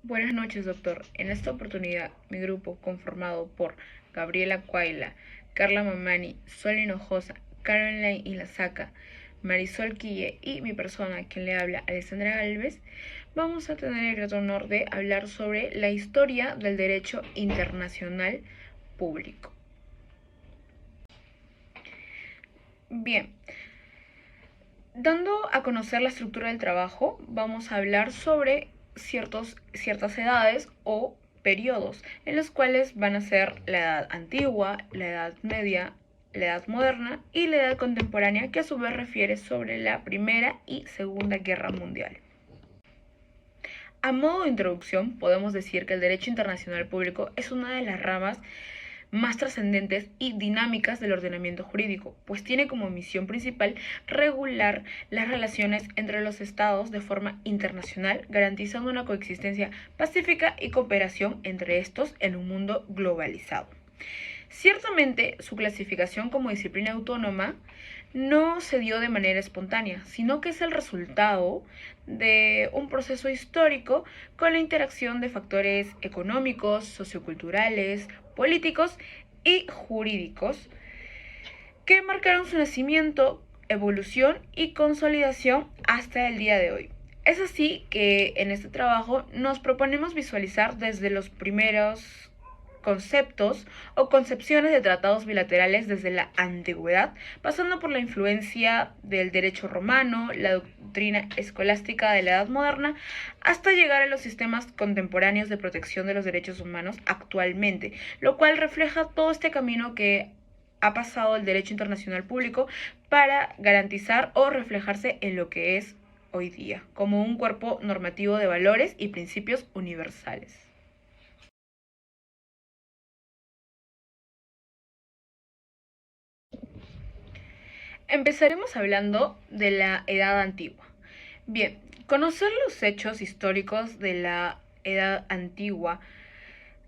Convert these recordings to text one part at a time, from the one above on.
Buenas noches, doctor. En esta oportunidad, mi grupo, conformado por Gabriela Cuaila, Carla Mamani, Sol Hinojosa, Caroline Ilazaca, Marisol Quille y mi persona, quien le habla, Alessandra Galvez, vamos a tener el grato honor de hablar sobre la historia del derecho internacional público. Bien, dando a conocer la estructura del trabajo, vamos a hablar sobre ciertas edades o periodos, en los cuales van a ser la edad antigua, la edad media, la edad moderna y la edad contemporánea, que a su vez refiere sobre la Primera y Segunda Guerra Mundial. A modo de introducción, podemos decir que el derecho internacional público es una de las ramas más trascendentes y dinámicas del ordenamiento jurídico, pues tiene como misión principal regular las relaciones entre los estados de forma internacional, garantizando una coexistencia pacífica y cooperación entre estos en un mundo globalizado. Ciertamente, su clasificación como disciplina autónoma no se dio de manera espontánea, sino que es el resultado de un proceso histórico con la interacción de factores económicos, socioculturales, políticos y jurídicos que marcaron su nacimiento, evolución y consolidación hasta el día de hoy. Es así que en este trabajo nos proponemos visualizar desde los primeros conceptos o concepciones de tratados bilaterales desde la antigüedad, pasando por la influencia del derecho romano, la doctrina escolástica de la Edad Moderna, hasta llegar a los sistemas contemporáneos de protección de los derechos humanos actualmente, lo cual refleja todo este camino que ha pasado el derecho internacional público para garantizar o reflejarse en lo que es hoy día, como un cuerpo normativo de valores y principios universales. Empezaremos hablando de la Edad Antigua. Bien, conocer los hechos históricos de la Edad Antigua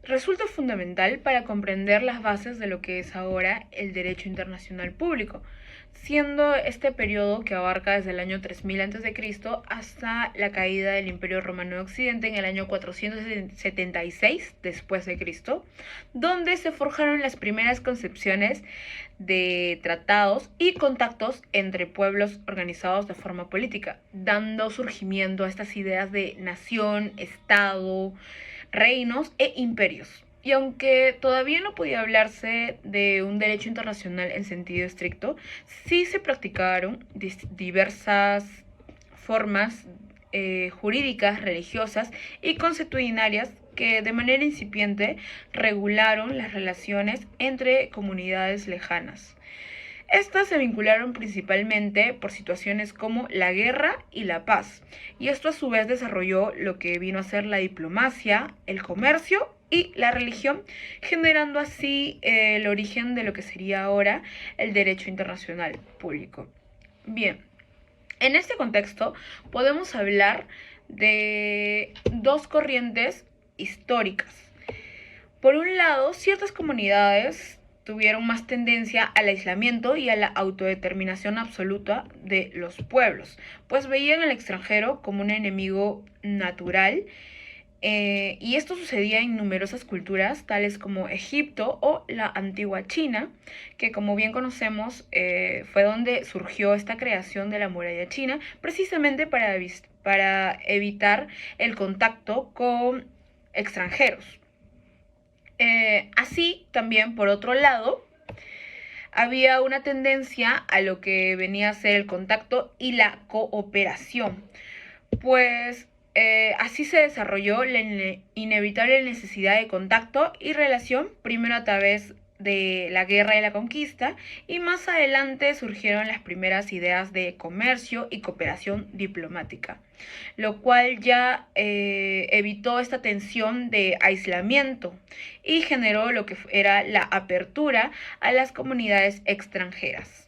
resulta fundamental para comprender las bases de lo que es ahora el derecho internacional público, siendo este periodo que abarca desde el año 3000 a.C. hasta la caída del Imperio Romano de Occidente en el año 476 después de Cristo, donde se forjaron las primeras concepciones de tratados y contactos entre pueblos organizados de forma política, dando surgimiento a estas ideas de nación, estado, reinos e imperios. Y aunque todavía no podía hablarse de un derecho internacional en sentido estricto, sí se practicaron diversas formas jurídicas, religiosas y consuetudinarias que de manera incipiente regularon las relaciones entre comunidades lejanas. Estas se vincularon principalmente por situaciones como la guerra y la paz, y esto a su vez desarrolló lo que vino a ser la diplomacia, el comercio y la religión, generando así el origen de lo que sería ahora el derecho internacional público. Bien, en este contexto podemos hablar de dos corrientes históricas. Por un lado, ciertas comunidades tuvieron más tendencia al aislamiento y a la autodeterminación absoluta de los pueblos, pues veían al extranjero como un enemigo natural, y esto sucedía en numerosas culturas, tales como Egipto o la antigua China, que como bien conocemos fue donde surgió esta creación de la muralla china, precisamente para evitar el contacto con extranjeros. Así, también, por otro lado, había una tendencia a lo que venía a ser el contacto y la cooperación, pues así se desarrolló la inevitable necesidad de contacto y relación, primero a través de la guerra y la conquista, y más adelante surgieron las primeras ideas de comercio y cooperación diplomática, lo cual ya evitó esta tensión de aislamiento y generó lo que era la apertura a las comunidades extranjeras.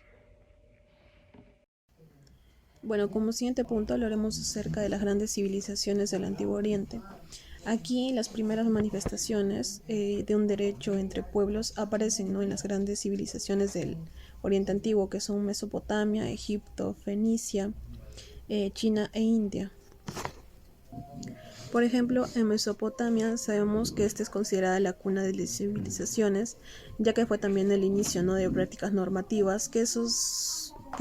Bueno, como siguiente punto hablaremos acerca de las grandes civilizaciones del Antiguo Oriente. Aquí las primeras manifestaciones de un derecho entre pueblos aparecen, ¿no?, en las grandes civilizaciones del Oriente Antiguo, que son Mesopotamia, Egipto, Fenicia, China e India. Por ejemplo, en Mesopotamia sabemos que esta es considerada la cuna de las civilizaciones, ya que fue también el inicio, ¿no?, de prácticas normativas que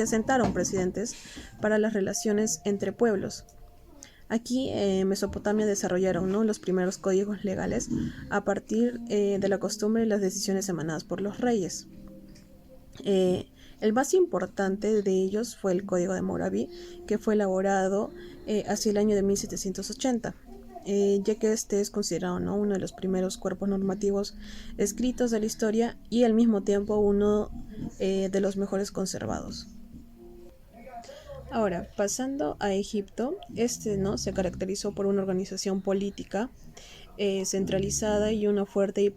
sentaron precedentes para las relaciones entre pueblos. Aquí en Mesopotamia desarrollaron, ¿no?, los primeros códigos legales a partir de la costumbre y las decisiones emanadas por los reyes. El más importante de ellos fue el Código de Hammurabi, que fue elaborado hacia el año de 1780, ya que este es considerado, ¿no?, uno de los primeros cuerpos normativos escritos de la historia y al mismo tiempo uno de los mejores conservados. Ahora, pasando a Egipto, ¿no?, se caracterizó por una organización política centralizada y una fuerte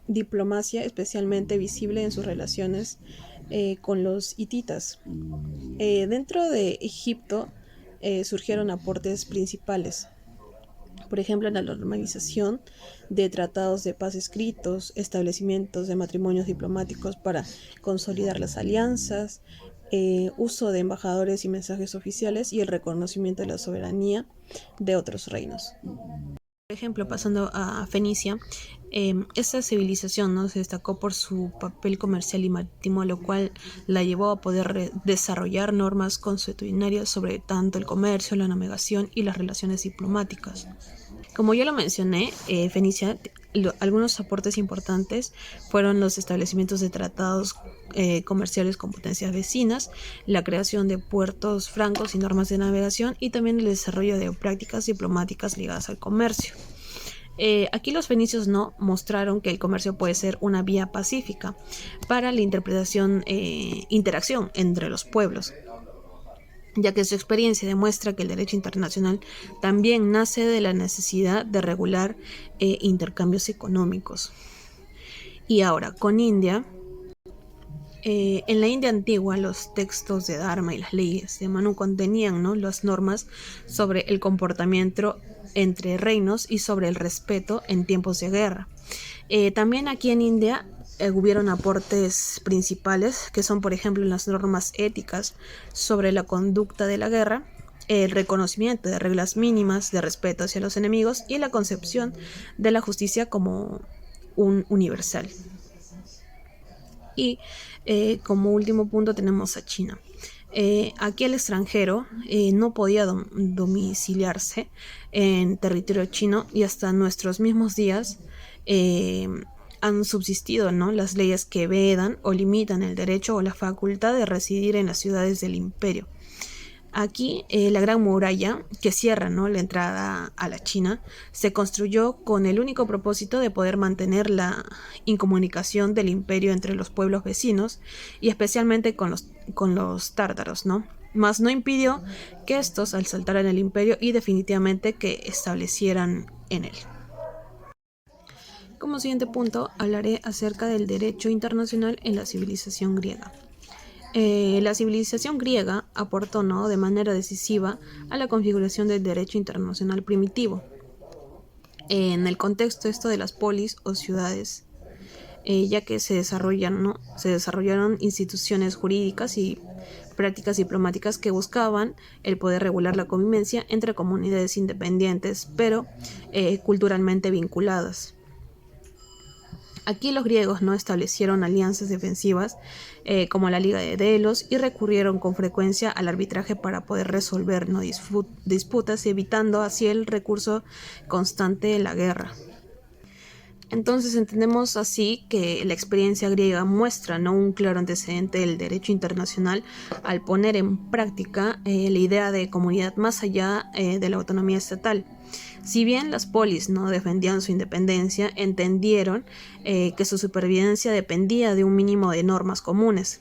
diplomacia, especialmente visible en sus relaciones con los hititas. Dentro de Egipto surgieron aportes principales, por ejemplo, en la normalización de tratados de paz escritos, establecimientos de matrimonios diplomáticos para consolidar las alianzas, uso de embajadores y mensajes oficiales y el reconocimiento de la soberanía de otros reinos. Por ejemplo, pasando a Fenicia, esta civilización, ¿no?, se destacó por su papel comercial y marítimo, lo cual la llevó a poder desarrollar normas consuetudinarias sobre tanto el comercio, la navegación y las relaciones diplomáticas. Como ya lo mencioné, Fenicia, algunos aportes importantes fueron los establecimientos de tratados comerciales con potencias vecinas, la creación de puertos francos y normas de navegación y también el desarrollo de prácticas diplomáticas ligadas al comercio. Aquí los fenicios no mostraron que el comercio puede ser una vía pacífica para la interacción entre los pueblos, ya que su experiencia demuestra que el derecho internacional también nace de la necesidad de regular intercambios económicos. Y ahora, con India, en la India antigua, los textos de Dharma y las leyes de Manu contenían, ¿no?, las normas sobre el comportamiento entre reinos y sobre el respeto en tiempos de guerra. También aquí en India hubieron aportes principales, que son, por ejemplo, las normas éticas sobre la conducta de la guerra, el reconocimiento de reglas mínimas de respeto hacia los enemigos y la concepción de la justicia como un universal. Y como último punto tenemos a China. Aquí el extranjero no podía domiciliarse en territorio chino y hasta nuestros mismos días han subsistido, ¿no?, las leyes que vedan o limitan el derecho o la facultad de residir en las ciudades del imperio. Aquí la Gran Muralla, que cierra, ¿no?, la entrada a la China, se construyó con el único propósito de poder mantener la incomunicación del imperio entre los pueblos vecinos y especialmente con los tártaros, ¿no? Mas no impidió que estos asaltaran el imperio y definitivamente que establecieran en él. Como siguiente punto, hablaré acerca del derecho internacional en la civilización griega. La civilización griega aportó, ¿no?, de manera decisiva a la configuración del derecho internacional primitivo. En el contexto de las polis o ciudades, ya que se desarrollaron instituciones jurídicas y prácticas diplomáticas que buscaban el poder regular la convivencia entre comunidades independientes, pero culturalmente vinculadas. Aquí los griegos no establecieron alianzas defensivas como la Liga de Delos y recurrieron con frecuencia al arbitraje para poder resolver, ¿no?, disputas, evitando así el recurso constante de la guerra. Entonces entendemos así que la experiencia griega muestra, ¿no?, un claro antecedente del derecho internacional al poner en práctica la idea de comunidad más allá de la autonomía estatal. Si bien las polis no defendían su independencia, entendieron que su supervivencia dependía de un mínimo de normas comunes,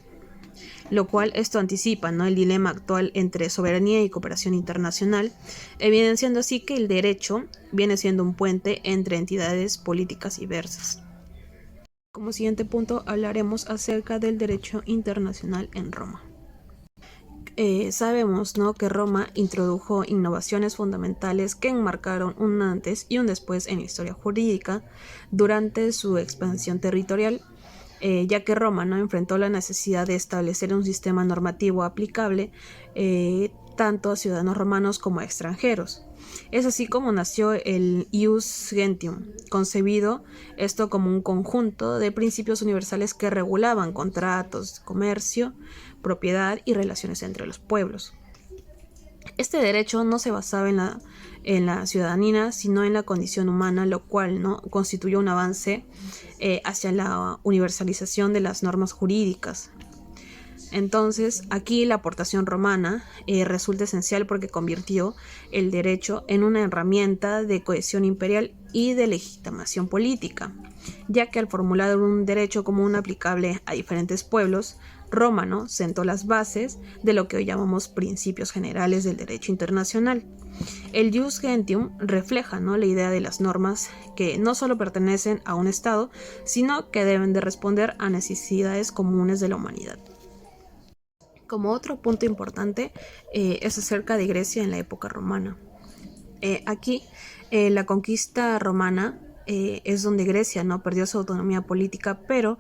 lo cual esto anticipa, ¿no?, el dilema actual entre soberanía y cooperación internacional, evidenciando así que el derecho viene siendo un puente entre entidades políticas diversas. Como siguiente punto hablaremos acerca del derecho internacional en Roma. Sabemos, ¿no?, que Roma introdujo innovaciones fundamentales que enmarcaron un antes y un después en la historia jurídica durante su expansión territorial, ya que Roma no enfrentó la necesidad de establecer un sistema normativo aplicable tanto a ciudadanos romanos como a extranjeros. Es así como nació el Ius Gentium, concebido esto como un conjunto de principios universales que regulaban contratos, comercio, propiedad y relaciones entre los pueblos. Este derecho no se basaba en la ciudadanía, sino en la condición humana, lo cual, ¿no?, constituyó un avance hacia la universalización de las normas jurídicas. Entonces, aquí la aportación romana resulta esencial porque convirtió el derecho en una herramienta de cohesión imperial y de legitimación política, ya que al formular un derecho común aplicable a diferentes pueblos, Roma, ¿no?, sentó las bases de lo que hoy llamamos principios generales del derecho internacional. El Ius Gentium refleja, ¿no?, la idea de las normas que no solo pertenecen a un Estado, sino que deben de responder a necesidades comunes de la humanidad. Como otro punto importante es acerca de Grecia en la época romana. Aquí la conquista romana es donde Grecia no perdió su autonomía política, pero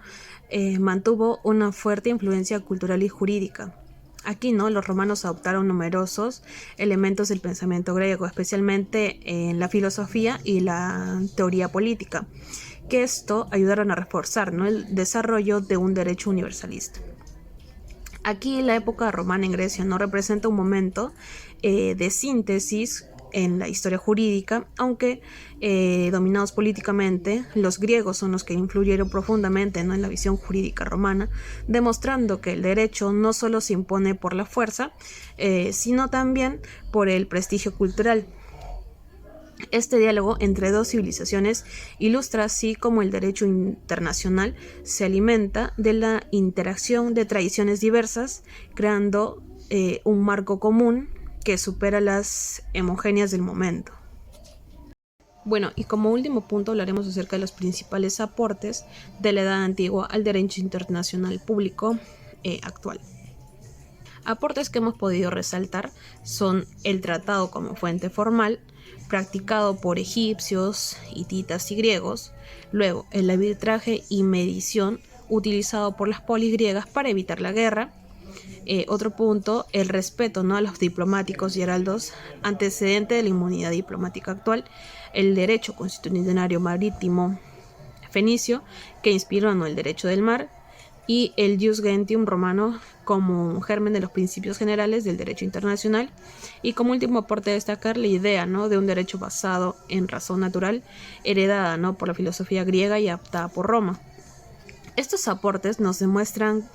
mantuvo una fuerte influencia cultural y jurídica. Aquí, ¿no?, los romanos adoptaron numerosos elementos del pensamiento griego, especialmente en la filosofía y la teoría política, que esto ayudaron a reforzar, ¿no?, el desarrollo de un derecho universalista. Aquí la época romana en Grecia no representa un momento de síntesis en la historia jurídica, aunque dominados políticamente, los griegos son los que influyeron profundamente, ¿no?, en la visión jurídica romana, demostrando que el derecho no solo se impone por la fuerza, sino también por el prestigio cultural. Este diálogo entre dos civilizaciones ilustra así cómo el derecho internacional se alimenta de la interacción de tradiciones diversas, creando un marco común que supera las homogéneas del momento. Bueno, y como último punto hablaremos acerca de los principales aportes de la Edad Antigua al derecho internacional público actual. Aportes que hemos podido resaltar son el tratado como fuente formal, practicado por egipcios, hititas y griegos, luego el arbitraje y medición utilizado por las polis griegas para evitar la guerra, otro punto, el respeto, ¿no?, a los diplomáticos y heraldos, antecedente de la inmunidad diplomática actual, el derecho constitucionario marítimo fenicio, que inspiró, ¿no?, el derecho del mar, y el Ius Gentium romano como un germen de los principios generales del derecho internacional, y como último aporte destacar la idea, ¿no?, de un derecho basado en razón natural, heredada, ¿no?, por la filosofía griega y adaptada por Roma. Estos aportes nos demuestran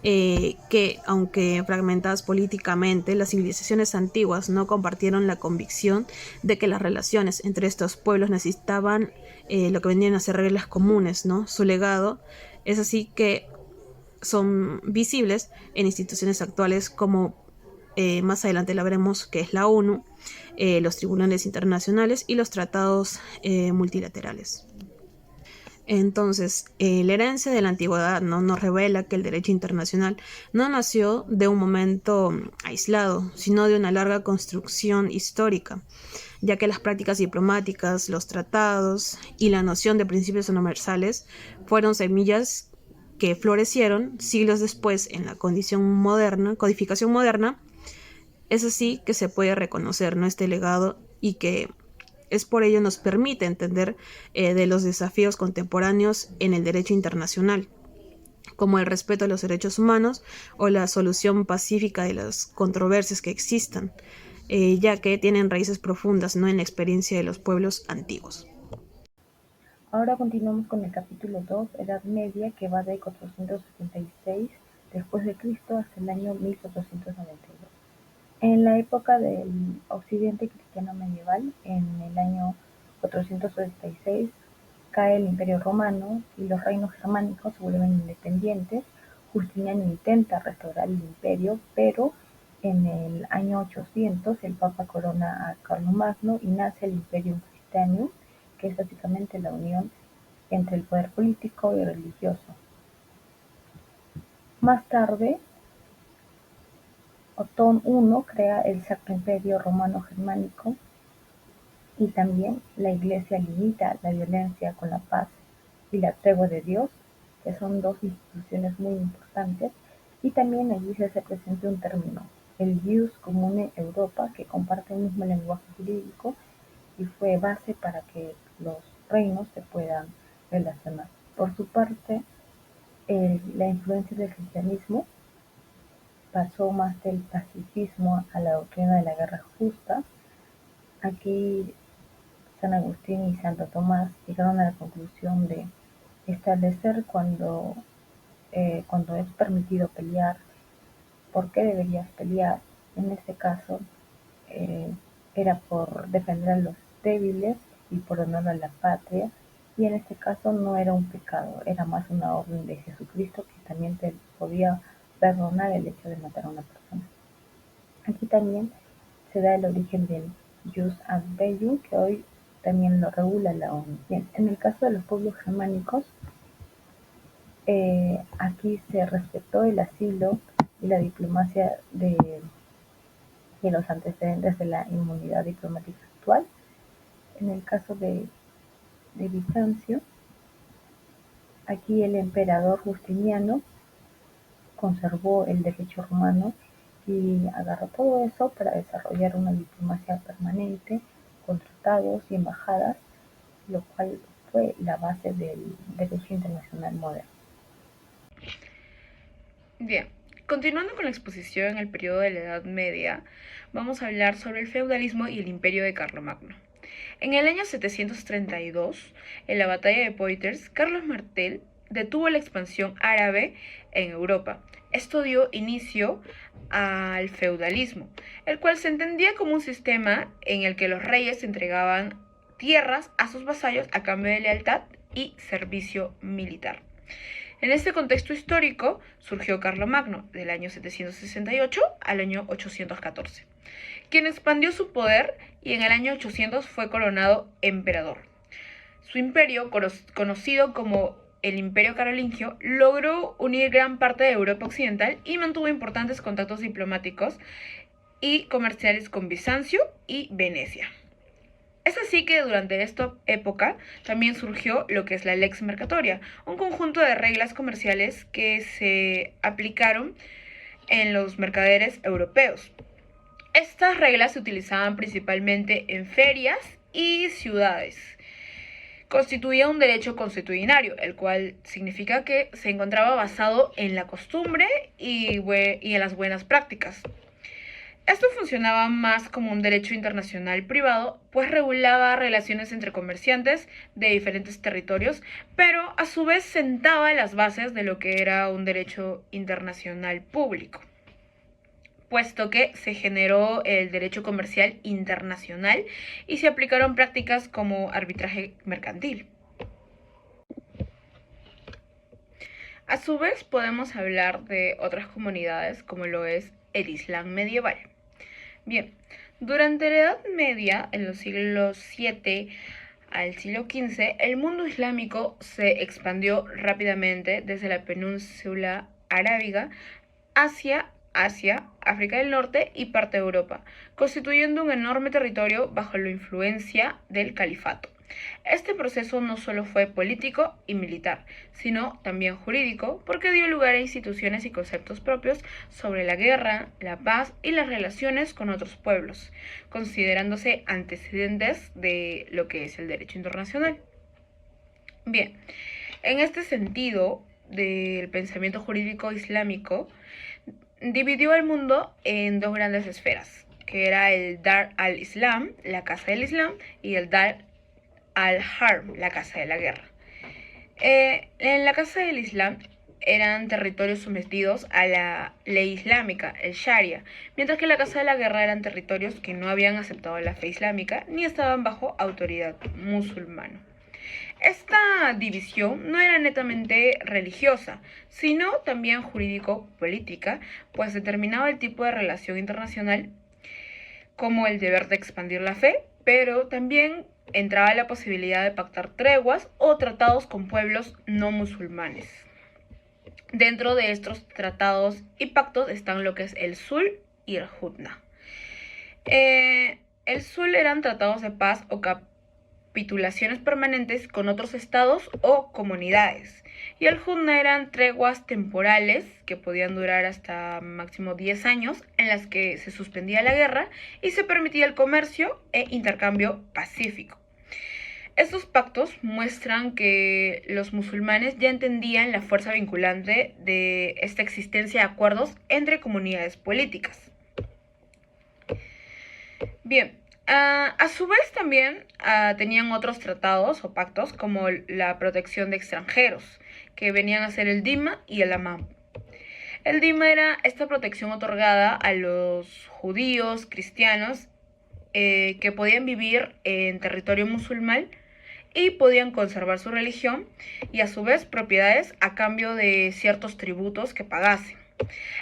que, aunque fragmentadas políticamente, las civilizaciones antiguas no compartieron la convicción de que las relaciones entre estos pueblos necesitaban lo que vendrían a ser reglas comunes, ¿no? Su legado es así que son visibles en instituciones actuales como más adelante la veremos, que es la ONU, los tribunales internacionales y los tratados multilaterales. Entonces, la herencia de la antigüedad, ¿no?, nos revela que el derecho internacional no nació de un momento aislado, sino de una larga construcción histórica, ya que las prácticas diplomáticas, los tratados y la noción de principios universales fueron semillas que florecieron siglos después en la codificación moderna. Es así que se puede reconocer, ¿no?, este legado, y que es por ello nos permite entender de los desafíos contemporáneos en el derecho internacional, como el respeto a los derechos humanos o la solución pacífica de las controversias que existan, ya que tienen raíces profundas, ¿no?, en la experiencia de los pueblos antiguos. Ahora continuamos con el capítulo 2, Edad Media, que va de 476 después de Cristo hasta el año 1492. En la época del occidente cristiano medieval, en el año 476, cae el Imperio Romano y los reinos germánicos se vuelven independientes. Justiniano intenta restaurar el imperio, pero en el año 800 el Papa corona a Carlomagno y nace el Imperium Christianum, que es básicamente la unión entre el poder político y religioso. Más tarde, Otón I crea el Sacro Imperio Romano Germánico, y también la Iglesia limita la violencia con la paz y la tregua de Dios, que son dos instituciones muy importantes, y también allí se hace presente un término, el jus comune Europa, que comparte un mismo lenguaje jurídico y fue base para que los reinos se puedan relacionar. Por su parte, la influencia del cristianismo pasó más del pacifismo a la doctrina de la guerra justa. Aquí San Agustín y Santo Tomás llegaron a la conclusión de establecer cuando es permitido pelear, por qué deberías pelear. En este caso, eh, era por defender a los débiles y por honor a la patria, y en este caso no era un pecado, era más una orden de Jesucristo que también te podía perdonar el hecho de matar a una persona. Aquí también se da el origen del jus ad bellum, que hoy también lo regula la ONU. Bien, en el caso de los pueblos germánicos, aquí se respetó el asilo y la diplomacia y los antecedentes de la inmunidad diplomática actual. En el caso de Bizancio, aquí el emperador Justiniano conservó el derecho romano y agarró todo eso para desarrollar una diplomacia permanente con tratados y embajadas, lo cual fue la base del derecho internacional moderno. Bien, continuando con la exposición en el periodo de la Edad Media, vamos a hablar sobre el feudalismo y el imperio de Carlomagno. En el año 732, en la batalla de Poitiers, Carlos Martel detuvo la expansión árabe en Europa. Esto dio inicio al feudalismo, el cual se entendía como un sistema en el que los reyes entregaban tierras a sus vasallos a cambio de lealtad y servicio militar. En este contexto histórico surgió Carlomagno del año 768 al año 814, quien expandió su poder y en el año 800 fue coronado emperador. Su imperio, conocido como el Imperio Carolingio, logró unir gran parte de Europa Occidental y mantuvo importantes contactos diplomáticos y comerciales con Bizancio y Venecia. Es así que durante esta época también surgió lo que es la Lex Mercatoria, un conjunto de reglas comerciales que se aplicaron en los mercaderes europeos. Estas reglas se utilizaban principalmente en ferias y ciudades. Constituía un derecho consuetudinario, el cual significa que se encontraba basado en la costumbre y en las buenas prácticas. Esto funcionaba más como un derecho internacional privado, pues regulaba relaciones entre comerciantes de diferentes territorios, pero a su vez sentaba las bases de lo que era un derecho internacional público, puesto que se generó el derecho comercial internacional y se aplicaron prácticas como arbitraje mercantil. A su vez podemos hablar de otras comunidades como lo es el Islam medieval. Bien, durante la Edad Media, en los siglos VII al siglo XV, el mundo islámico se expandió rápidamente desde la península arábiga hacia Asia, África del Norte y parte de Europa, constituyendo un enorme territorio bajo la influencia del califato. Este proceso no solo fue político y militar, sino también jurídico, porque dio lugar a instituciones y conceptos propios sobre la guerra, la paz y las relaciones con otros pueblos, considerándose antecedentes de lo que es el derecho internacional. Bien, en este sentido del pensamiento jurídico islámico, dividió el mundo en dos grandes esferas, que era el Dar al-Islam, la casa del Islam, y el Dar al-Harb, la casa de la guerra. En la casa del Islam eran territorios sometidos a la ley islámica, el Sharia, mientras que la casa de la guerra eran territorios que no habían aceptado la fe islámica ni estaban bajo autoridad musulmana. Esta división no era netamente religiosa, sino también jurídico-política, pues determinaba el tipo de relación internacional como el deber de expandir la fe, pero también entraba la posibilidad de pactar treguas o tratados con pueblos no musulmanes. Dentro de estos tratados y pactos están lo que es el Sul y el Hudna. El Sul eran tratados de paz o capitulaciones permanentes con otros estados o comunidades. Y el Hudna eran treguas temporales que podían durar hasta máximo 10 años, en las que se suspendía la guerra y se permitía el comercio e intercambio pacífico. Estos pactos muestran que los musulmanes ya entendían la fuerza vinculante de esta existencia de acuerdos entre comunidades políticas. Bien, a su vez también tenían otros tratados o pactos como la protección de extranjeros, que venían a ser el Dima y el Amam. El Dima era esta protección otorgada a los judíos, cristianos, que podían vivir en territorio musulmán y podían conservar su religión y a su vez propiedades a cambio de ciertos tributos que pagasen.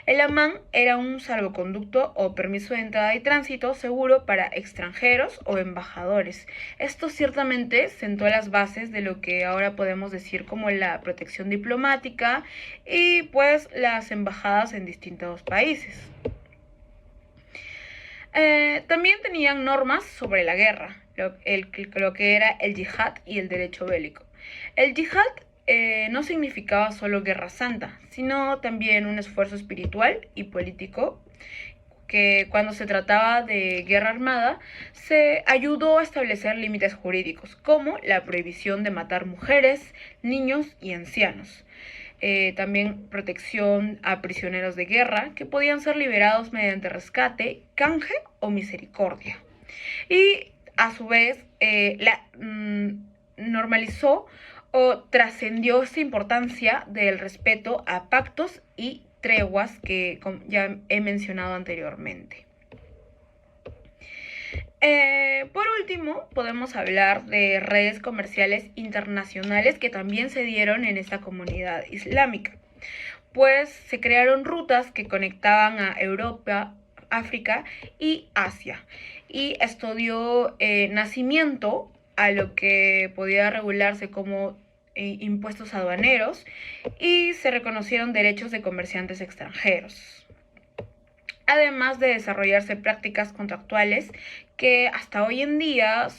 El amán era un salvoconducto o permiso de entrada y tránsito seguro para extranjeros o embajadores. Esto ciertamente sentó las bases de lo que ahora podemos decir como la protección diplomática y pues las embajadas en distintos países. También tenían normas sobre la guerra, lo que era el yihad y el derecho bélico. El yihad no significaba solo guerra santa, sino también un esfuerzo espiritual y político que cuando se trataba de guerra armada se ayudó a establecer límites jurídicos, como la prohibición de matar mujeres, niños y ancianos. También protección a prisioneros de guerra que podían ser liberados mediante rescate, canje o misericordia. Y a su vez normalizó o trascendió esta importancia del respeto a pactos y treguas que ya he mencionado anteriormente. Por último, podemos hablar de redes comerciales internacionales que también se dieron en esta comunidad islámica, pues se crearon rutas que conectaban a Europa, África y Asia, y esto dio nacimiento a lo que podía regularse como impuestos aduaneros y se reconocieron derechos de comerciantes extranjeros, además de desarrollarse prácticas contractuales que hasta hoy en día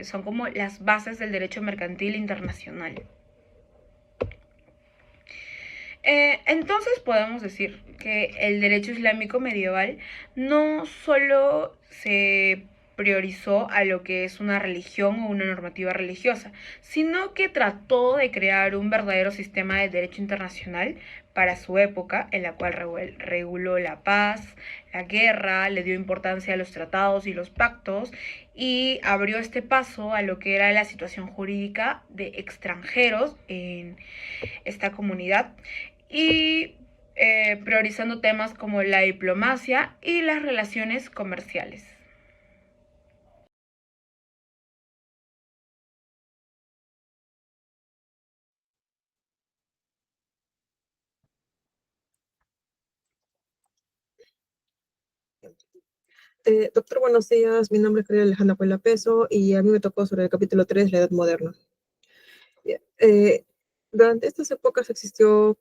son como las bases del derecho mercantil internacional. Entonces podemos decir que el derecho islámico medieval no solo se priorizó a lo que es una religión o una normativa religiosa, sino que trató de crear un verdadero sistema de derecho internacional para su época, en la cual reguló la paz, la guerra, le dio importancia a los tratados y los pactos y abrió este paso a lo que era la situación jurídica de extranjeros en esta comunidad y priorizando temas como la diplomacia y las relaciones comerciales. Doctor, buenos días. Mi nombre es María Alejandra Puebla Peso y a mí me tocó sobre el capítulo 3, la Edad Moderna. Bien, durante estas épocas existió,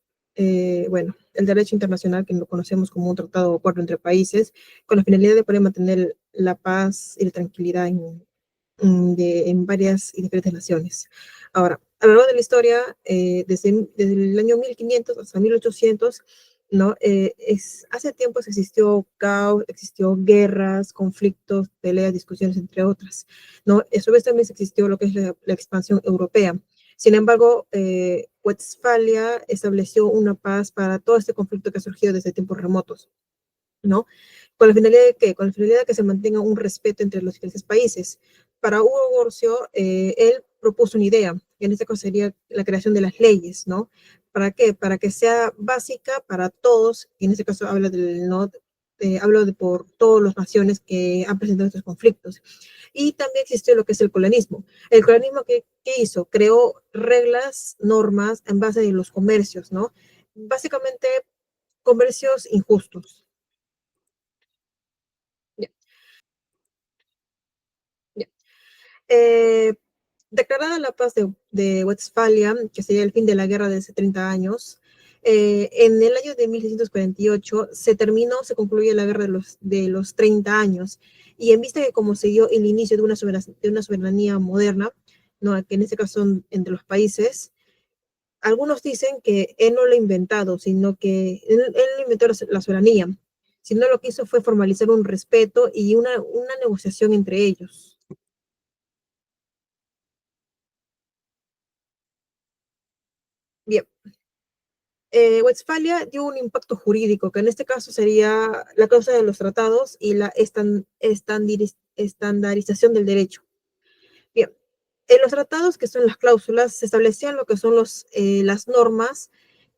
bueno, el derecho internacional, que lo conocemos como un tratado o acuerdo entre países, con la finalidad de poder mantener la paz y la tranquilidad en varias y diferentes naciones. Ahora, a lo largo de la historia, desde el año 1500 hasta 1800, ¿no? Hace tiempo existió caos, existió guerras, conflictos, peleas, discusiones, entre otras, ¿no? A su vez también existió lo que es la expansión europea. Sin embargo, Westfalia estableció una paz para todo este conflicto que ha surgido desde tiempos remotos, ¿no? Con la finalidad de que, con la finalidad de que se mantenga un respeto entre los diferentes países. Para Hugo Gorcio, él propuso una idea, que en este caso sería la creación de las leyes, ¿no? ¿Para qué? Para que sea básica para todos, y en este caso habla ¿no? Hablo de por todas las naciones que han presentado estos conflictos. Y también existió lo que es el colonialismo. El colonialismo, ¿qué hizo? Creó reglas, normas en base de los comercios, ¿no? Básicamente, comercios injustos. Ya, ya. Eh, Declarada la paz de Westfalia, que sería el fin de la guerra de hace 30 años, en el año de 1648 se concluyó la guerra de los 30 años, y en vista de cómo se dio el inicio de una soberanía moderna, ¿no? Que en este caso son entre los países. Algunos dicen que él no lo ha inventado, sino que él inventó la soberanía, sino lo que hizo fue formalizar un respeto y una negociación entre ellos. Bien, Westfalia dio un impacto jurídico, que en este caso sería la causa de los tratados y la estandarización del derecho. Bien, en los tratados, que son las cláusulas, se establecían lo que son las normas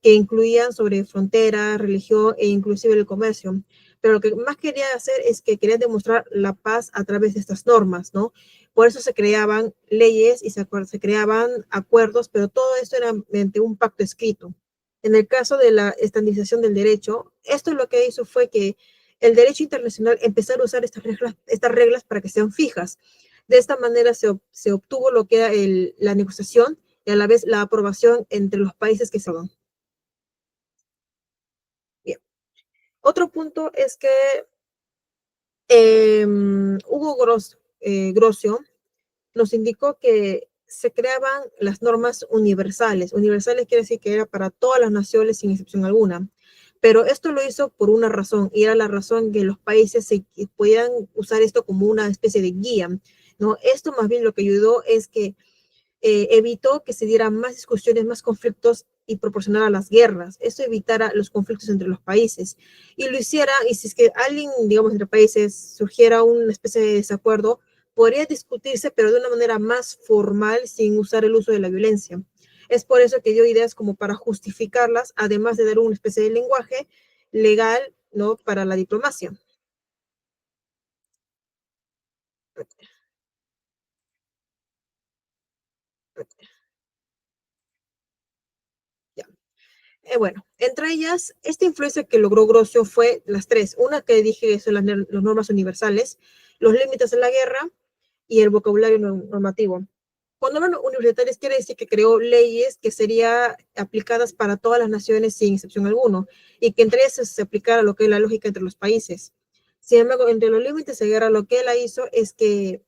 que incluían sobre frontera, religión e inclusive el comercio. Pero lo que más quería hacer es que quería demostrar la paz a través de estas normas, ¿no? Por eso se creaban leyes y se creaban acuerdos, pero todo esto era mediante un pacto escrito. En el caso de la estandarización del derecho, esto lo que hizo fue que el derecho internacional empezara a usar estas reglas para que sean fijas. De esta manera se obtuvo lo que era la negociación y a la vez la aprobación entre los países que se van. Bien. Otro punto es que Hugo Grocio nos indicó que se creaban las normas universales. Universales quiere decir que era para todas las naciones sin excepción alguna. Pero esto lo hizo por una razón, y era la razón que los países podían usar esto como una especie de guía, ¿no? Esto más bien lo que ayudó es que evitó que se dieran más discusiones, más conflictos y proporcionara las guerras. Esto evitara los conflictos entre los países. Y lo hiciera, y si es que alguien, digamos, entre países surgiera una especie de desacuerdo, podría discutirse, pero de una manera más formal, sin usar el uso de la violencia. Es por eso que dio ideas como para justificarlas, además de dar una especie de lenguaje legal, ¿no? Para la diplomacia. Ya. Bueno, entre ellas, esta influencia que logró Grocio fue las tres. Una que dije son las normas universales, los límites de la guerra y el vocabulario normativo. Cuando hablan universitarios quiere decir que creó leyes que serían aplicadas para todas las naciones sin excepción alguna y que entre ellas se aplicara lo que es la lógica entre los países. Sin embargo, entre los límites de guerra, lo que él hizo es que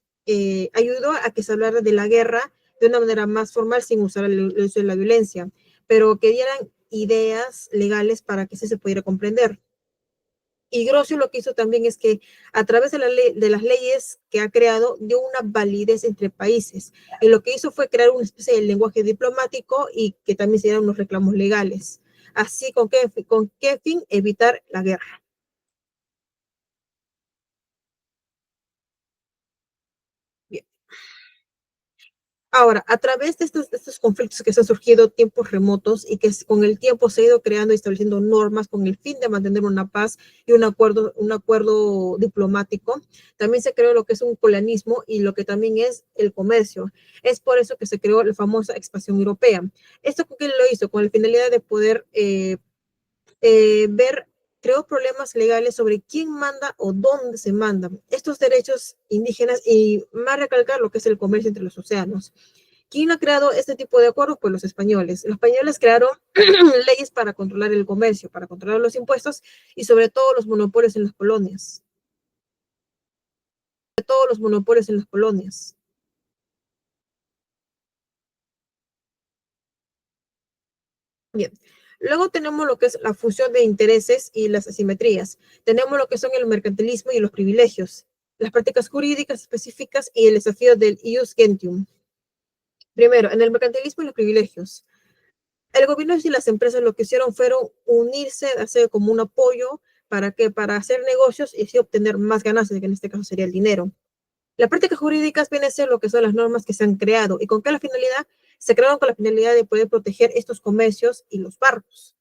ayudó a que se hablara de la guerra de una manera más formal sin usar el uso de la violencia, pero que dieran ideas legales para que se pudiera comprender. Y Grocio lo que hizo también es que a través de las leyes que ha creado dio una validez entre países. Y lo que hizo fue crear una especie de lenguaje diplomático y que también se dieran unos reclamos legales. Así, con qué fin? Evitar la guerra. Bien. Ahora, a través de estos conflictos que se han surgido tiempos remotos y que con el tiempo se ha ido creando y estableciendo normas con el fin de mantener una paz y un acuerdo diplomático, también se creó lo que es un colonialismo y lo que también es el comercio. Es por eso que se creó la famosa expansión europea. ¿Esto con qué lo hizo? Con la finalidad de poder creó problemas legales sobre quién manda o dónde se mandan estos derechos indígenas y más recalcar lo que es el comercio entre los océanos. ¿Quién ha creado este tipo de acuerdos? Pues los españoles. Los españoles crearon leyes para controlar el comercio, para controlar los impuestos y sobre todo los monopolios en las colonias. Sobre todo los monopolios en las colonias. Bien. Luego tenemos lo que es la fusión de intereses y las asimetrías. Tenemos lo que son el mercantilismo y los privilegios, las prácticas jurídicas específicas y el desafío del ius gentium. Primero, en el mercantilismo y los privilegios. El gobierno y las empresas lo que hicieron fueron unirse, hacer como un apoyo para hacer negocios y así obtener más ganancias, que en este caso sería el dinero. Las prácticas jurídicas vienen a ser lo que son las normas que se han creado. ¿Y con qué la finalidad? Se crearon con la finalidad de poder proteger estos comercios y los barcos.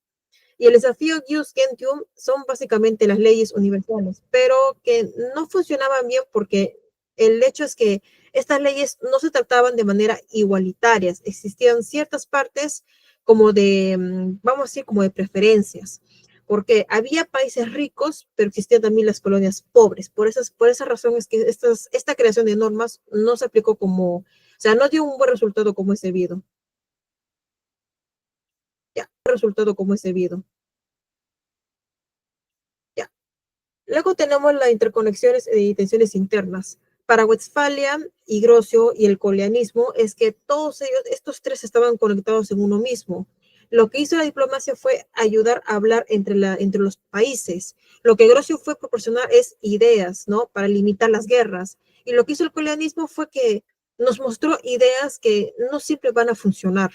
Y el desafío Ius Gentium son básicamente las leyes universales, pero que no funcionaban bien porque el hecho es que estas leyes no se trataban de manera igualitaria. Existían ciertas partes como de, vamos a decir, como de preferencias, porque había países ricos, pero existían también las colonias pobres. Por esa razón es que esta creación de normas no se aplicó como, o sea, no dio un buen resultado como es debido. Ya, resultado como es debido. Ya. Luego tenemos las interconexiones y tensiones internas. para Westfalia y Grocio y el coleanismo es que todos ellos, estos tres estaban conectados en uno mismo. Lo que hizo la diplomacia fue ayudar a hablar entre los países. Lo que Grocio fue proporcionar es ideas, ¿no? Para limitar las guerras. Y lo que hizo el coleanismo fue que nos mostró ideas que no siempre van a funcionar.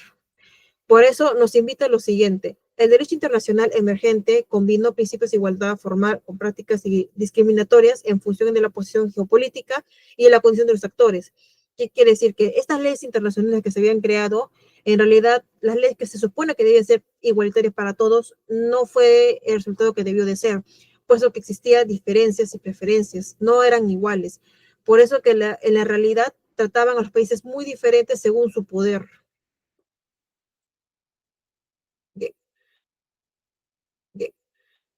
Por eso nos invita a lo siguiente. El derecho internacional emergente combinó principios de igualdad formal con prácticas discriminatorias en función de la posición geopolítica y de la condición de los actores. ¿Qué quiere decir? Que estas leyes internacionales que se habían creado, en realidad, las leyes que se supone que debían ser igualitarias para todos, no fue el resultado que debió de ser, puesto que existían diferencias y preferencias, no eran iguales. Por eso que en la realidad trataban a los países muy diferentes según su poder.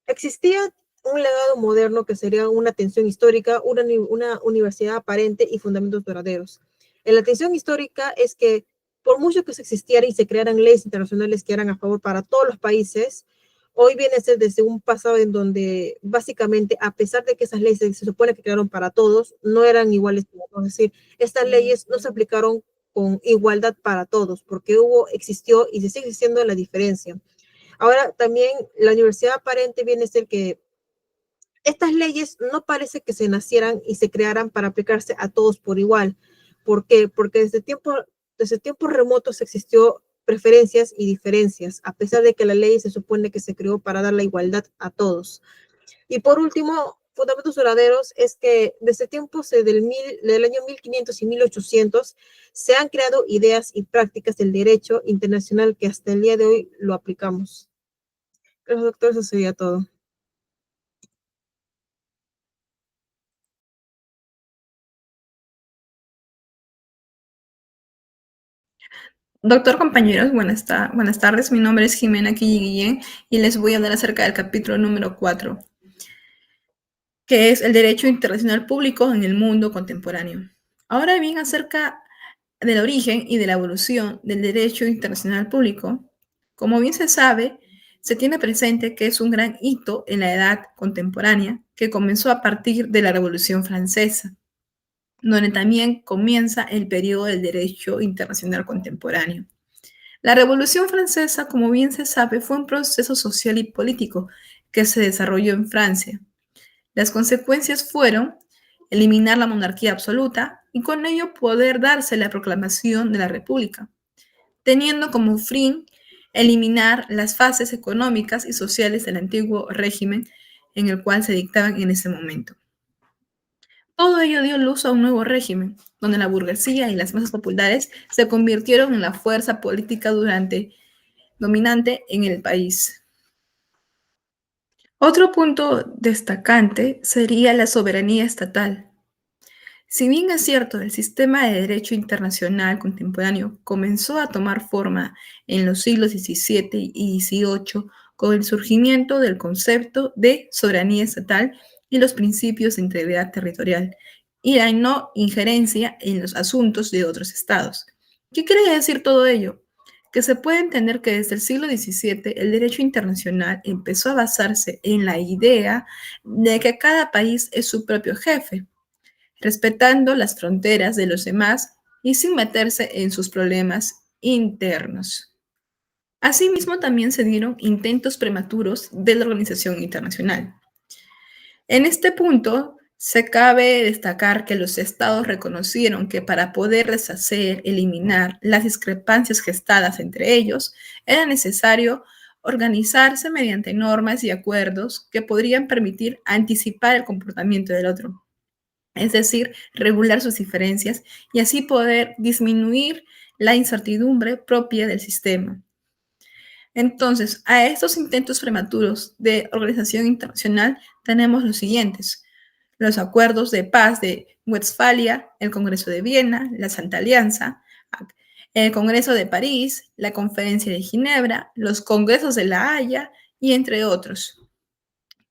Existía un legado moderno que sería una tensión histórica, una universidad aparente y fundamentos duraderos. En la tensión histórica es que por mucho que se existiera y se crearan leyes internacionales que eran a favor para todos los países, hoy viene a ser desde un pasado en donde básicamente, a pesar de que esas leyes se supone que crearon para todos, no eran iguales. Es decir, estas leyes no se aplicaron con igualdad para todos, porque existió y se sigue existiendo la diferencia. Ahora también la universidad aparente viene a ser que estas leyes no parece que se nacieran y se crearan para aplicarse a todos por igual. ¿Por qué? Porque desde tiempos remotos existió preferencias y diferencias, a pesar de que la ley se supone que se creó para dar la igualdad a todos. Y por último, fundamentos duraderos es que desde tiempos del año 1500 y 1800 se han creado ideas y prácticas del derecho internacional que hasta el día de hoy lo aplicamos. Gracias, doctor, eso sería todo. Doctor, compañeros, buenas tardes. Mi nombre es Jimena Quilli Guillén y les voy a hablar acerca del capítulo número 4, que es el derecho internacional público en el mundo contemporáneo. Ahora bien, acerca del origen y de la evolución del derecho internacional público, como bien se sabe, se tiene presente que es un gran hito en la edad contemporánea que comenzó a partir de la Revolución Francesa, donde también comienza el periodo del derecho internacional contemporáneo. La Revolución Francesa, como bien se sabe, fue un proceso social y político que se desarrolló en Francia. Las consecuencias fueron eliminar la monarquía absoluta y con ello poder darse la proclamación de la República, teniendo como fin eliminar las fases económicas y sociales del antiguo régimen en el cual se dictaban en ese momento. Todo ello dio luz a un nuevo régimen, donde la burguesía y las masas populares se convirtieron en la fuerza política dominante en el país. Otro punto destacante sería la soberanía estatal. Si bien es cierto, el sistema de derecho internacional contemporáneo comenzó a tomar forma en los siglos XVII y XVIII con el surgimiento del concepto de soberanía estatal y los principios de integridad territorial y la no injerencia en los asuntos de otros estados. ¿Qué quiere decir todo ello? Que se puede entender que desde el siglo XVII el derecho internacional empezó a basarse en la idea de que cada país es su propio jefe, respetando las fronteras de los demás y sin meterse en sus problemas internos. Asimismo, también se dieron intentos prematuros de la organización internacional. En este punto, se cabe destacar que los estados reconocieron que para poder deshacer, eliminar las discrepancias gestadas entre ellos, era necesario organizarse mediante normas y acuerdos que podrían permitir anticipar el comportamiento del otro, es decir, regular sus diferencias y así poder disminuir la incertidumbre propia del sistema. Entonces, a estos intentos prematuros de organización internacional tenemos los siguientes: los acuerdos de paz de Westfalia, el Congreso de Viena, la Santa Alianza, el Congreso de París, la Conferencia de Ginebra, los Congresos de La Haya y entre otros.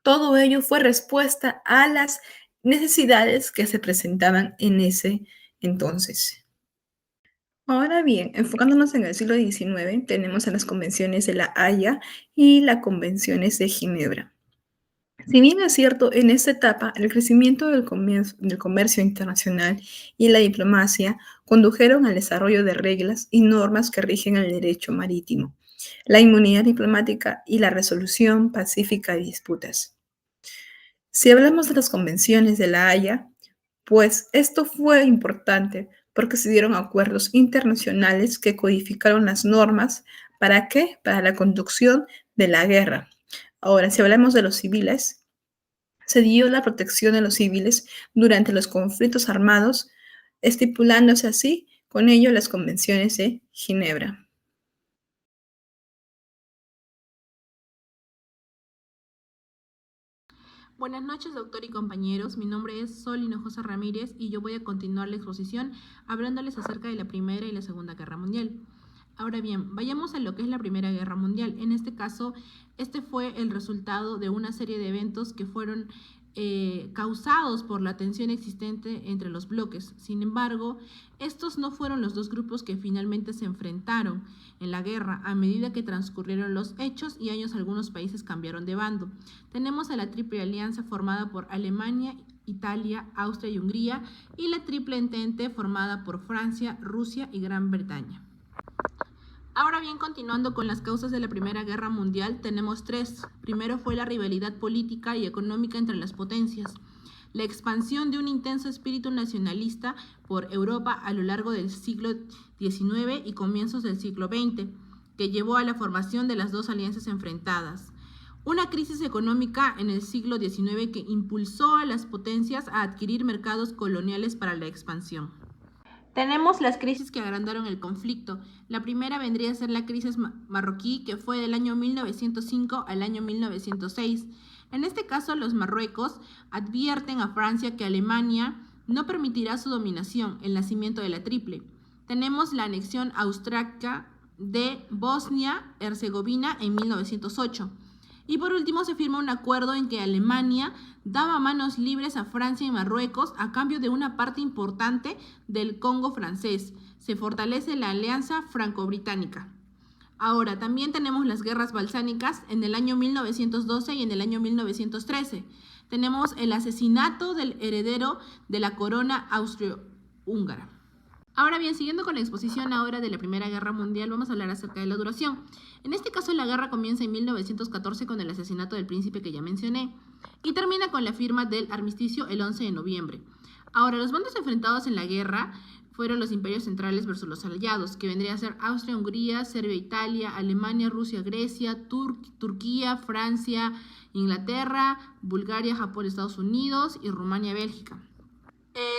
Todo ello fue respuesta a las necesidades que se presentaban en ese entonces. Ahora bien, enfocándonos en el siglo XIX, tenemos a las convenciones de La Haya y las convenciones de Ginebra. Si bien es cierto, en esta etapa el crecimiento del comercio internacional y la diplomacia condujeron al desarrollo de reglas y normas que rigen el derecho marítimo, la inmunidad diplomática y la resolución pacífica de disputas. Si hablamos de las convenciones de La Haya, pues esto fue importante porque se dieron acuerdos internacionales que codificaron las normas. ¿Para qué? Para la conducción de la guerra. Ahora, si hablamos de los civiles, se dio la protección de los civiles durante los conflictos armados, estipulándose así con ello las convenciones de Ginebra. Buenas noches, doctor y compañeros. Mi nombre es Sol Hinojosa Ramírez y yo voy a continuar la exposición hablándoles acerca de la Primera y la Segunda Guerra Mundial. Ahora bien, vayamos a lo que es la Primera Guerra Mundial. En este caso, este fue el resultado de una serie de eventos que fueron causados por la tensión existente entre los bloques. Sin embargo, estos no fueron los dos grupos que finalmente se enfrentaron en la guerra. A medida que transcurrieron los hechos y años, algunos países cambiaron de bando. Tenemos a la Triple Alianza formada por Alemania, Italia, Austria y Hungría, y la Triple Entente formada por Francia, Rusia y Gran Bretaña. Ahora bien, continuando con las causas de la Primera Guerra Mundial, tenemos tres. Primero fue la rivalidad política y económica entre las potencias, la expansión de un intenso espíritu nacionalista por Europa a lo largo del siglo XIX y comienzos del siglo XX, que llevó a la formación de las dos alianzas enfrentadas. Una crisis económica en el siglo XIX que impulsó a las potencias a adquirir mercados coloniales para la expansión. Tenemos las crisis que agrandaron el conflicto. La primera vendría a ser la crisis marroquí, que fue del año 1905 al año 1906. En este caso, los marruecos advierten a Francia que Alemania no permitirá su dominación, el nacimiento de la Triple. Tenemos la anexión austríaca de Bosnia-Herzegovina en 1908. Y por último se firma un acuerdo en que Alemania daba manos libres a Francia y Marruecos a cambio de una parte importante del Congo francés. Se fortalece la alianza franco-británica. Ahora, también tenemos las guerras balsánicas en el año 1912 y en el año 1913. Tenemos el asesinato del heredero de la corona austro-húngara. Ahora bien, siguiendo con la exposición ahora de la Primera Guerra Mundial, vamos a hablar acerca de la duración. En este caso, la guerra comienza en 1914 con el asesinato del príncipe que ya mencioné y termina con la firma del armisticio el 11 de noviembre. Ahora, los bandos enfrentados en la guerra fueron los imperios centrales versus los aliados, que vendría a ser Austria, Hungría, Serbia, Italia, Alemania, Rusia, Grecia, Turquía, Francia, Inglaterra, Bulgaria, Japón, Estados Unidos y Rumania, Bélgica.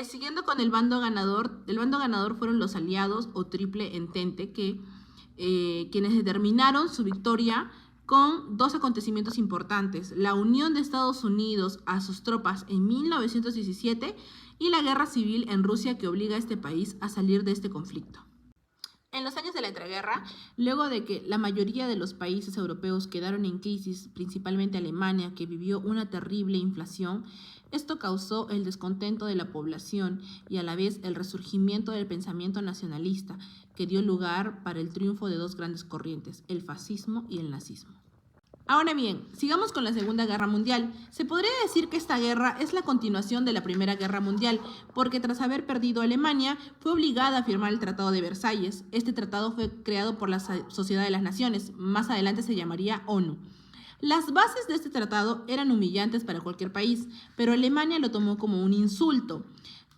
Siguiendo con el bando ganador fueron los aliados o Triple Entente, quienes determinaron su victoria con dos acontecimientos importantes: la unión de Estados Unidos a sus tropas en 1917 y la guerra civil en Rusia, que obliga a este país a salir de este conflicto. En los años de la entreguerra, luego de que la mayoría de los países europeos quedaron en crisis, principalmente Alemania, que vivió una terrible inflación, esto causó el descontento de la población y a la vez el resurgimiento del pensamiento nacionalista, que dio lugar para el triunfo de dos grandes corrientes, el fascismo y el nazismo. Ahora bien, sigamos con la Segunda Guerra Mundial. Se podría decir que esta guerra es la continuación de la Primera Guerra Mundial, porque tras haber perdido Alemania, fue obligada a firmar el Tratado de Versalles. Este tratado fue creado por la Sociedad de las Naciones, más adelante se llamaría ONU. Las bases de este tratado eran humillantes para cualquier país, pero Alemania lo tomó como un insulto.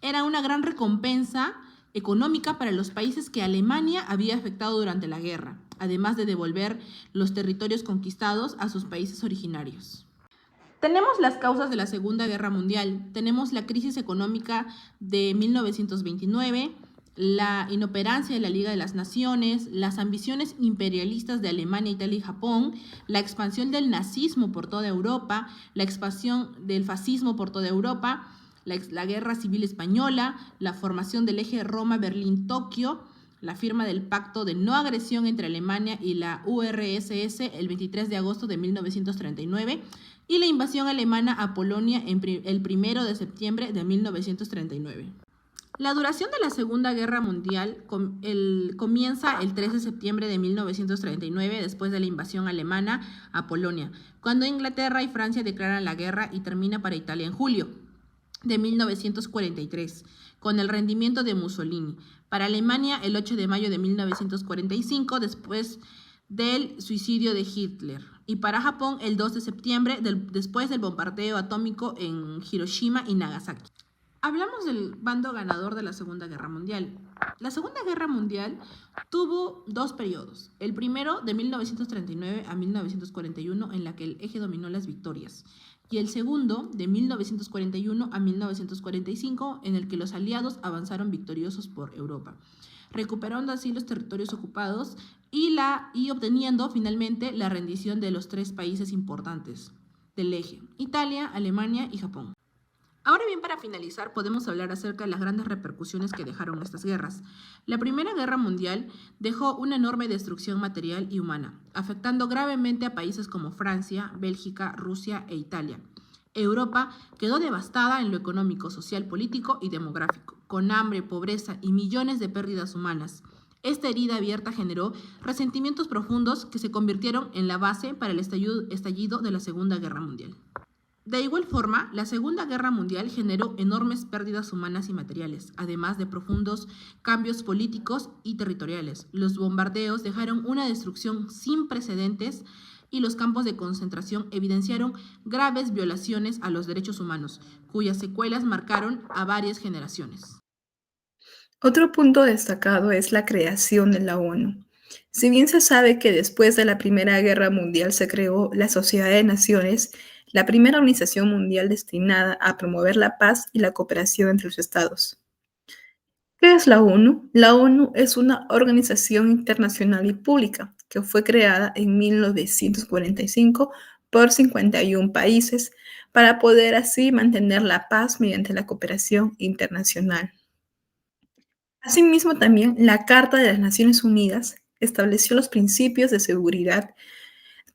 Era una gran recompensa económica para los países que Alemania había afectado durante la guerra, además de devolver los territorios conquistados a sus países originarios. Tenemos las causas de la Segunda Guerra Mundial. Tenemos la crisis económica de 1929, la inoperancia de la Liga de las Naciones, las ambiciones imperialistas de Alemania, Italia y Japón, la expansión del nazismo por toda Europa, la expansión del fascismo por toda Europa, la Guerra Civil Española, la formación del eje Roma-Berlín-Tokio, la firma del Pacto de No Agresión entre Alemania y la URSS el 23 de agosto de 1939 y la invasión alemana a Polonia el 1 de septiembre de 1939. La duración de la Segunda Guerra Mundial comienza el 3 de septiembre de 1939, después de la invasión alemana a Polonia, cuando Inglaterra y Francia declaran la guerra, y termina para Italia en julio de 1943, con el rendimiento de Mussolini. Para Alemania, el 8 de mayo de 1945, después del suicidio de Hitler. Y para Japón, el 2 de septiembre, después del bombardeo atómico en Hiroshima y Nagasaki. Hablamos del bando ganador de la Segunda Guerra Mundial. La Segunda Guerra Mundial tuvo dos periodos. El primero, de 1939 a 1941, en la que el eje dominó las victorias. Y el segundo, de 1941 a 1945, en el que los aliados avanzaron victoriosos por Europa, recuperando así los territorios ocupados y obteniendo finalmente la rendición de los tres países importantes del eje: Italia, Alemania y Japón. Ahora bien, para finalizar, podemos hablar acerca de las grandes repercusiones que dejaron estas guerras. La Primera Guerra Mundial dejó una enorme destrucción material y humana, afectando gravemente a países como Francia, Bélgica, Rusia e Italia. Europa quedó devastada en lo económico, social, político y demográfico, con hambre, pobreza y millones de pérdidas humanas. Esta herida abierta generó resentimientos profundos que se convirtieron en la base para el estallido de la Segunda Guerra Mundial. De igual forma, la Segunda Guerra Mundial generó enormes pérdidas humanas y materiales, además de profundos cambios políticos y territoriales. Los bombardeos dejaron una destrucción sin precedentes y los campos de concentración evidenciaron graves violaciones a los derechos humanos, cuyas secuelas marcaron a varias generaciones. Otro punto destacado es la creación de la ONU. Si bien se sabe que después de la Primera Guerra Mundial se creó la Sociedad de Naciones, la primera organización mundial destinada a promover la paz y la cooperación entre los estados. ¿Qué es la ONU? La ONU es una organización internacional y pública que fue creada en 1945 por 51 países para poder así mantener la paz mediante la cooperación internacional. Asimismo, también la Carta de las Naciones Unidas estableció los principios de seguridad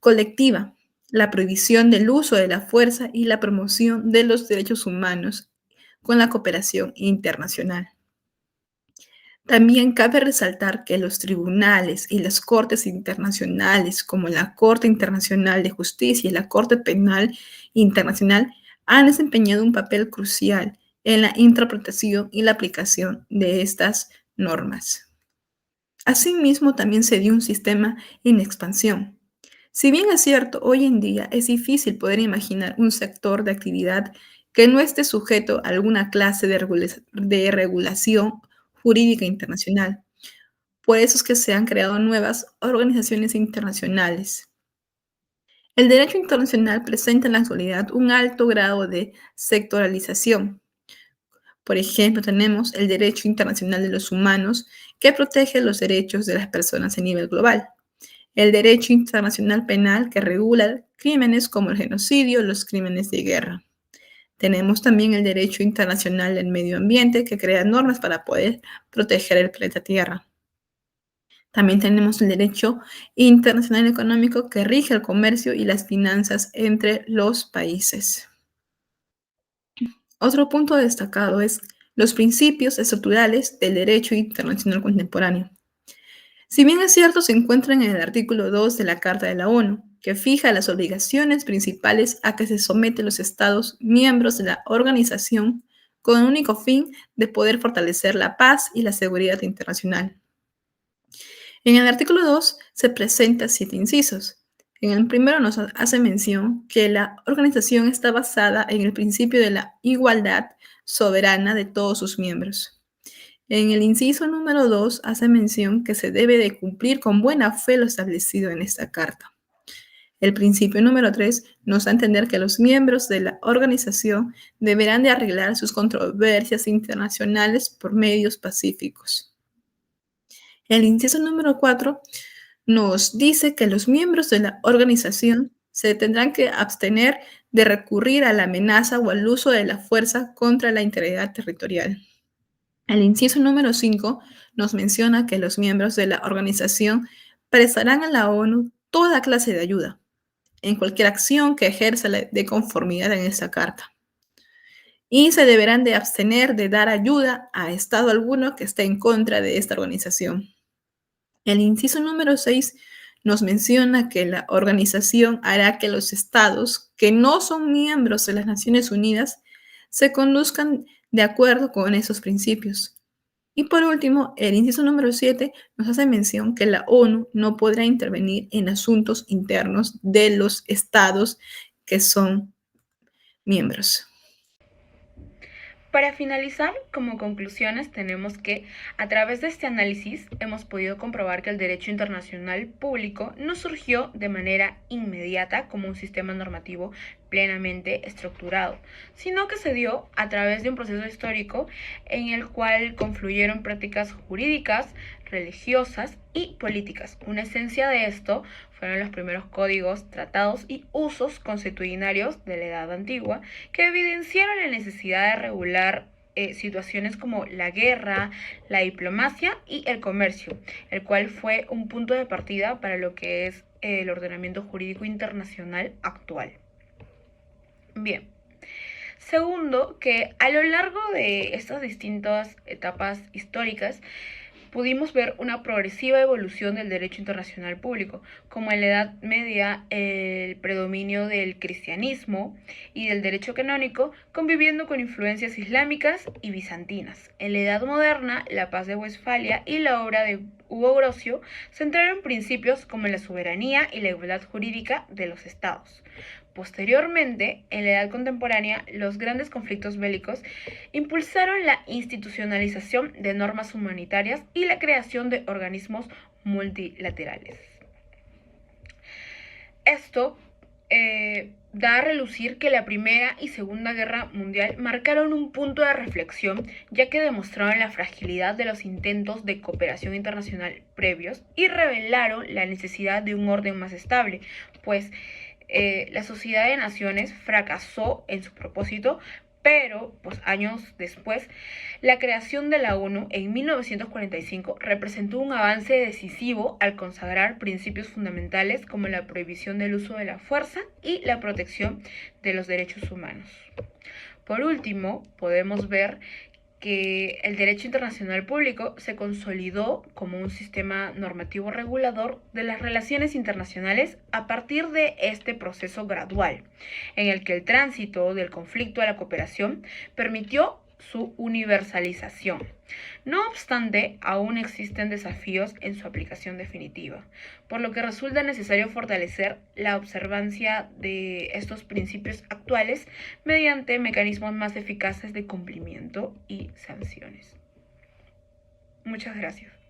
colectiva, la prohibición del uso de la fuerza y la promoción de los derechos humanos con la cooperación internacional. También cabe resaltar que los tribunales y las cortes internacionales, como la Corte Internacional de Justicia y la Corte Penal Internacional, han desempeñado un papel crucial en la interpretación y la aplicación de estas normas. Asimismo, también se dio un sistema en expansión. Si bien es cierto, hoy en día es difícil poder imaginar un sector de actividad que no esté sujeto a alguna clase de regulación jurídica internacional. Por eso es que se han creado nuevas organizaciones internacionales. El derecho internacional presenta en la actualidad un alto grado de sectoralización. Por ejemplo, tenemos el derecho internacional de los humanos, que protege los derechos de las personas a nivel global. El derecho internacional penal, que regula crímenes como el genocidio, los crímenes de guerra. Tenemos también el derecho internacional del medio ambiente, que crea normas para poder proteger el planeta Tierra. También tenemos el derecho internacional económico, que rige el comercio y las finanzas entre los países. Otro punto destacado es los principios estructurales del derecho internacional contemporáneo. Si bien es cierto, se encuentran en el artículo 2 de la Carta de la ONU, que fija las obligaciones principales a que se someten los Estados miembros de la organización con el único fin de poder fortalecer la paz y la seguridad internacional. En el artículo 2 se presentan 7 incisos. En el primero nos hace mención que la organización está basada en el principio de la igualdad soberana de todos sus miembros. En el inciso número 2 hace mención que se debe de cumplir con buena fe lo establecido en esta carta. El principio número 3 nos da a entender que los miembros de la organización deberán de arreglar sus controversias internacionales por medios pacíficos. El inciso número 4 nos dice que los miembros de la organización se tendrán que abstener de recurrir a la amenaza o al uso de la fuerza contra la integridad territorial. El inciso número 5 nos menciona que los miembros de la organización prestarán a la ONU toda clase de ayuda en cualquier acción que ejerza de conformidad en esta carta. y se deberán de abstener de dar ayuda a Estado alguno que esté en contra de esta organización. El inciso número 6 nos menciona que la organización hará que los estados que no son miembros de las Naciones Unidas se conduzcan de acuerdo con esos principios. Y por último, el inciso número 7 nos hace mención que la ONU no podrá intervenir en asuntos internos de los estados que son miembros. Para finalizar, como conclusiones tenemos que, a través de este análisis, hemos podido comprobar que el derecho internacional público no surgió de manera inmediata como un sistema normativo plenamente estructurado, sino que se dio a través de un proceso histórico en el cual confluyeron prácticas jurídicas, religiosas y políticas. Una esencia de esto fueron los primeros códigos, tratados y usos consuetudinarios de la Edad Antigua que evidenciaron la necesidad de regular situaciones como la guerra, la diplomacia y el comercio, el cual fue un punto de partida para lo que es el ordenamiento jurídico internacional actual. Bien. Segundo, que a lo largo de estas distintas etapas históricas, pudimos ver una progresiva evolución del derecho internacional público, como en la Edad Media el predominio del cristianismo y del derecho canónico, conviviendo con influencias islámicas y bizantinas. En la Edad Moderna, la Paz de Westfalia y la obra de Hugo Grocio centraron principios como la soberanía y la igualdad jurídica de los estados. Posteriormente, en la Edad Contemporánea, los grandes conflictos bélicos impulsaron la institucionalización de normas humanitarias y la creación de organismos multilaterales. Esto da a relucir que la Primera y Segunda Guerra Mundial marcaron un punto de reflexión, ya que demostraron la fragilidad de los intentos de cooperación internacional previos y revelaron la necesidad de un orden más estable, pues la Sociedad de Naciones fracasó en su propósito, pero pues, años después, la creación de la ONU en 1945 representó un avance decisivo al consagrar principios fundamentales como la prohibición del uso de la fuerza y la protección de los derechos humanos. Por último, podemos ver que el derecho internacional público se consolidó como un sistema normativo regulador de las relaciones internacionales a partir de este proceso gradual, en el que el tránsito del conflicto a la cooperación permitió su universalización. No obstante, aún existen desafíos en su aplicación definitiva, por lo que resulta necesario fortalecer la observancia de estos principios actuales mediante mecanismos más eficaces de cumplimiento y sanciones. Muchas gracias.